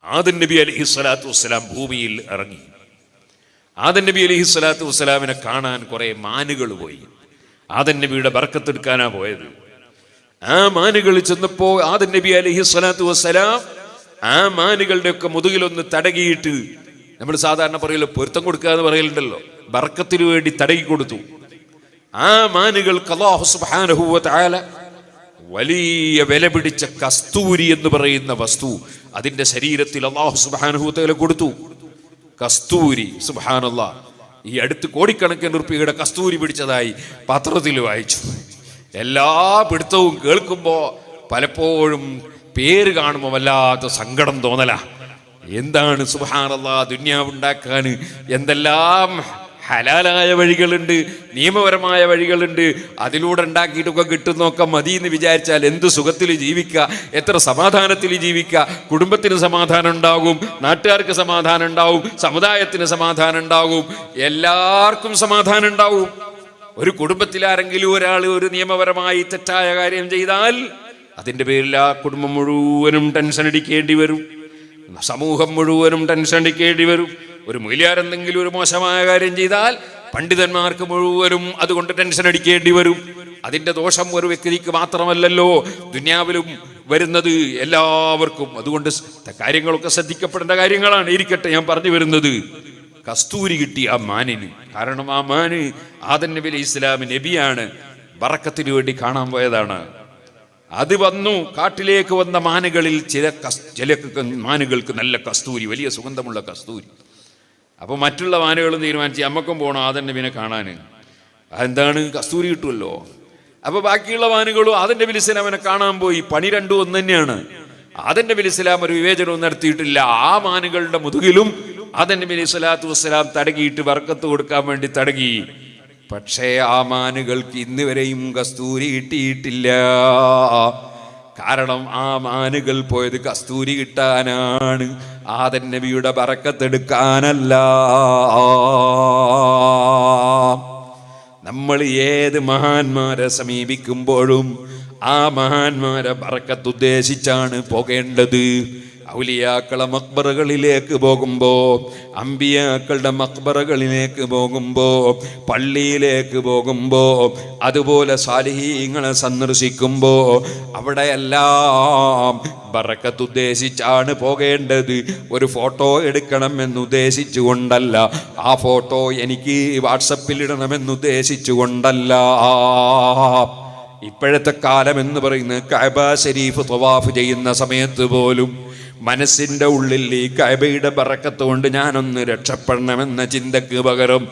ആദം നബി അലൈഹിസ്സലാത്തു വസ്സലാം ഭൂമിയിൽ ഇറങ്ങി. ആദം നബി അലൈഹിസ്സലാത്തു വസ്സലാമിനെ കാണാൻ കുറെ മാനുകൾ പോയി. ആദം നബിയുടെ ബർക്കത്തെടുക്കാനാ പോയത്. ആ മാനുകൾ ചെന്നപ്പോ ആദം നബി അലൈഹിസ്സലാത്തു വസ്സലാം ആ മാനുകളുടെ ഒക്കെ മുതുകിലൊന്ന് തടകിയിട്ട്, നമ്മൾ സാധാരണ പറയല്ലോ പൊരുത്തം കൊടുക്കുക എന്ന് പറയലുണ്ടല്ലോ, ബർക്കത്തിന് വേണ്ടി തടകി കൊടുത്തു. ആ മാനുകൾക്ക് അല്ലാഹു സുബ്ഹാനഹു വ തആല വലിയ വില പിടിച്ച കസ്തൂരി എന്ന് പറയുന്ന വസ്തു അതിന്റെ ശരീരത്തിൽ അല്ലാഹു സുബ്ഹാനഹു വ തആല കൊടുത്തു. കസ്തൂരി, സുബ്ഹാനല്ലാഹ്, ഈ അടുത്ത് കോടിക്കണക്കിന് റുപ്യയുടെ കസ്തൂരി പിടിച്ചതായി പത്രത്തിൽ വായിച്ചു. എല്ലാ പിടുത്തവും കേൾക്കുമ്പോൾ പലപ്പോഴും പേര് കാണുമ്പോൾ വല്ലാത്ത സങ്കടം തോന്നല. എന്താണ് സുബ്ഹാനല്ലാഹ്, ദുനിയാവുണ്ടാക്കാൻ എന്തെല്ലാം ഹലാലായ വഴികളുണ്ട്, നിയമപരമായ വഴികളുണ്ട്. അതിലൂടെ ഉണ്ടാക്കിയിട്ടൊക്കെ കിട്ടുന്നൊക്കെ മതി എന്ന് വിചാരിച്ചാൽ എന്ത് സുഖത്തിൽ ജീവിക്കുക, എത്ര സമാധാനത്തിൽ ജീവിക്കുക. കുടുംബത്തിന് സമാധാനം ഉണ്ടാകും, നാട്ടുകാർക്ക് സമാധാനം ഉണ്ടാവും, സമുദായത്തിന് സമാധാനം ഉണ്ടാകും, എല്ലാവർക്കും സമാധാനം ഉണ്ടാവും. ഒരു കുടുംബത്തിൽ ആരെങ്കിലും ഒരാൾ ഒരു നിയമപരമായി തെറ്റായ കാര്യം ചെയ്താൽ അതിൻ്റെ പേരിൽ ആ കുടുംബം മുഴുവനും ടെൻഷൻ അടിക്കേണ്ടി വരും, സമൂഹം മുഴുവനും ടെൻഷൻ അടിക്കേണ്ടി വരും. ഒരു മൊയ്ലിയാർ എന്തെങ്കിലും ഒരു മോശമായ കാര്യം ചെയ്താൽ പണ്ഡിതന്മാർക്ക് മുഴുവനും അതുകൊണ്ട് ടെൻഷൻ അടിക്കേണ്ടി വരും. അതിന്റെ ദോഷം ഒരു വ്യക്തിക്ക് മാത്രമല്ലല്ലോ, ദുനിയാവിലും വരുന്നത് എല്ലാവർക്കും. അതുകൊണ്ട് കാര്യങ്ങളൊക്കെ ശ്രദ്ധിക്കപ്പെടേണ്ട കാര്യങ്ങളാണ്. ഇരിക്കട്ടെ, ഞാൻ പറഞ്ഞു വരുന്നത് കസ്തൂരി കിട്ടി ആ മാനിന്. കാരണം ആ മാന് ആദം നബി അലൈഹി ഇസ്ലാം നബിയാണ്, ബറക്കത്തിന് വേണ്ടി കാണാൻ പോയതാണ്. അത് വന്നു, കാട്ടിലേക്ക് വന്ന മാനുകളിൽ ചില മാനുകൾക്ക് നല്ല കസ്തൂരി, വലിയ സുഗന്ധമുള്ള കസ്തൂരി. അപ്പോൾ മറ്റുള്ള മാനുകളും തീരുമാനിച്ച് നമ്മക്കും പോകണം ആദം നബിനെ കാണാൻ. അതെന്താണ്, കസ്തൂരി കിട്ടുമല്ലോ. അപ്പോൾ ബാക്കിയുള്ള മാനുകളും ആദം നബി അലൈഹി ഇസ്ലാമിനെ കാണാൻ പോയി. പണി രണ്ടും ഒന്ന് തന്നെയാണ്. ആദം നബി അലൈഹി ഇസ്ലാം ഒരു വിവേചനവും നടത്തിയിട്ടില്ല. ആ മാനുകളുടെ മുതുകിലും ആദം നബി അലൈഹി സ്വലാത്തു വസ്സലാം തടകിയിട്ട് ബർക്കത്ത് കൊടുക്കാൻ വേണ്ടി തടകി. പക്ഷേ ആ മാനുകൾക്ക് ഇന്ന് വരെയും കസ്തൂരി കിട്ടിയിട്ടില്ല. കാരണം ആ മാനുകൾ പോയത് കസ്തൂരി കിട്ടാനാണ്, ആദം നബിയുടെ ബറക്കത്തെടുക്കാനല്ല. നമ്മൾ ഏത് മഹാന്മാരെ സമീപിക്കുമ്പോഴും ആ മഹാന്മാരെ ബറക്കത്ത് ഉദ്ദേശിച്ചാണ് പോകേണ്ടത്. ഔലിയാക്കളെ മക്ബറകളിലേക്ക് പോകുമ്പോ, അമ്പിയാക്കളുടെ മക്ബറകളിലേക്ക് പോകുമ്പോ, പള്ളിയിലേക്ക് പോകുമ്പോ, അതുപോലെ സാലിഹീങ്ങളെ സന്ദർശിക്കുമ്പോ അവിടെയെല്ലാം ബറക്കത്ത് ഉദ്ദേശിച്ചാണ് പോകേണ്ടത്. ഒരു ഫോട്ടോ എടുക്കണം എന്നുദ്ദേശിച്ചുകൊണ്ടല്ല, ആ ഫോട്ടോ എനിക്ക് വാട്സപ്പിൽ ഇടണമെന്നുദ്ദേശിച്ചുകൊണ്ടല്ല. ഇപ്പോഴത്തെ കാലം എന്ന് പറയുന്നത് കഅബ ശരീഫ് തവാഫ് ചെയ്യുന്ന സമയത്ത് പോലും മനസ്സിൻ്റെ ഉള്ളിൽ ഈ കഅബയുടെ ബറക്കത്ത് കൊണ്ട് ഞാനൊന്ന് രക്ഷപ്പെടണമെന്ന ചിന്തക്ക് പകരം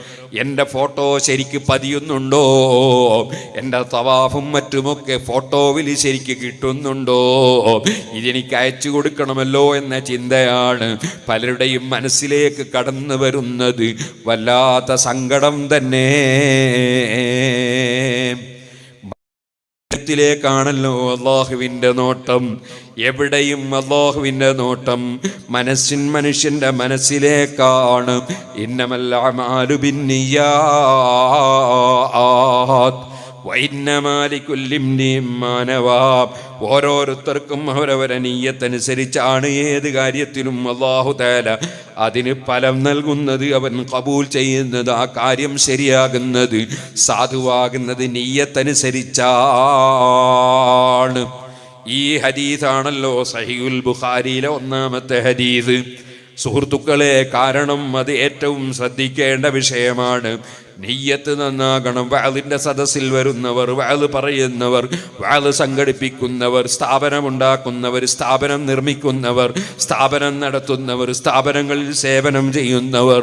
എൻ്റെ ഫോട്ടോ ശരിക്ക് പതിയുന്നുണ്ടോ, എൻ്റെ തവാഫും മറ്റുമൊക്കെ ഫോട്ടോവിൽ ശരിക്ക് കിട്ടുന്നുണ്ടോ, ഇതെനിക്ക് അയച്ചു കൊടുക്കണമല്ലോ എന്ന ചിന്തയാണ് പലരുടെയും മനസ്സിലേക്ക് കടന്നു വരുന്നത്. വല്ലാത്ത സങ്കടം തന്നെ. ത്തിലേക്കാണല്ലോ അല്ലാഹുവിൻ്റെ നോട്ടം. എവിടെയും അല്ലാഹുവിൻ്റെ നോട്ടം മനുഷ്യൻ്റെ മനസ്സിലേക്കാണ്. ഇന്നമൽ അഅ്മാലു ബിന്നിയ്യാത്ത് വഇന്നമാ ലികുല്ലി ഇംരിഇൻ മാ നവാ. ഓരോരുത്തർക്കും അവരവരെ നിയ്യത്തനുസരിച്ചാണ് ഏത് കാര്യത്തിലും അല്ലാഹു തആല അതിന് ഫലം നൽകുന്നത്, അവൻ ഖബൂൽ ചെയ്യുന്നത്, ആ കാര്യം ശരിയാകുന്നത്, സാധുവാകുന്നത് നിയ്യത്തനുസരിച്ചാണ്. ഈ ഹദീസാണല്ലോ സഹീഹുൽ ബുഖാരിയിലെ ഒന്നാമത്തെ ഹദീസ്. സുഹൃത്തുക്കളെ, കാരണം അത് ഏറ്റവും ശ്രദ്ധിക്കേണ്ട വിഷയമാണ്. നിയ്യത്ത് നന്നാകണം. വഅലിന്റെ സദസ്സിൽ വരുന്നവർ, വഅല് പറയുന്നവർ, വഅല് സംഘടിപ്പിക്കുന്നവർ, സ്ഥാപനമുണ്ടാക്കുന്നവർ, സ്ഥാപനം നിർമ്മിക്കുന്നവർ, സ്ഥാപനം നടത്തുന്നവർ, സ്ഥാപനങ്ങളിൽ സേവനം ചെയ്യുന്നവർ,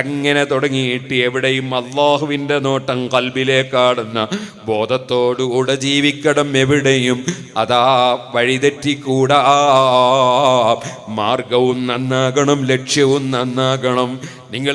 അങ്ങനെ തുടങ്ങിയിട്ട് എവിടെയും അല്ലാഹുവിൻ്റെ നോട്ടം ഖൽബിലേക്കാടുന്ന ബോധത്തോടുകൂടെ ജീവിക്കണം. എവിടെയും അതാ വഴിതെറ്റിക്കൂടാ. മാർഗവും നന്നാകണം, ലക്ഷ്യവും നന്നാകണം. നിങ്ങൾ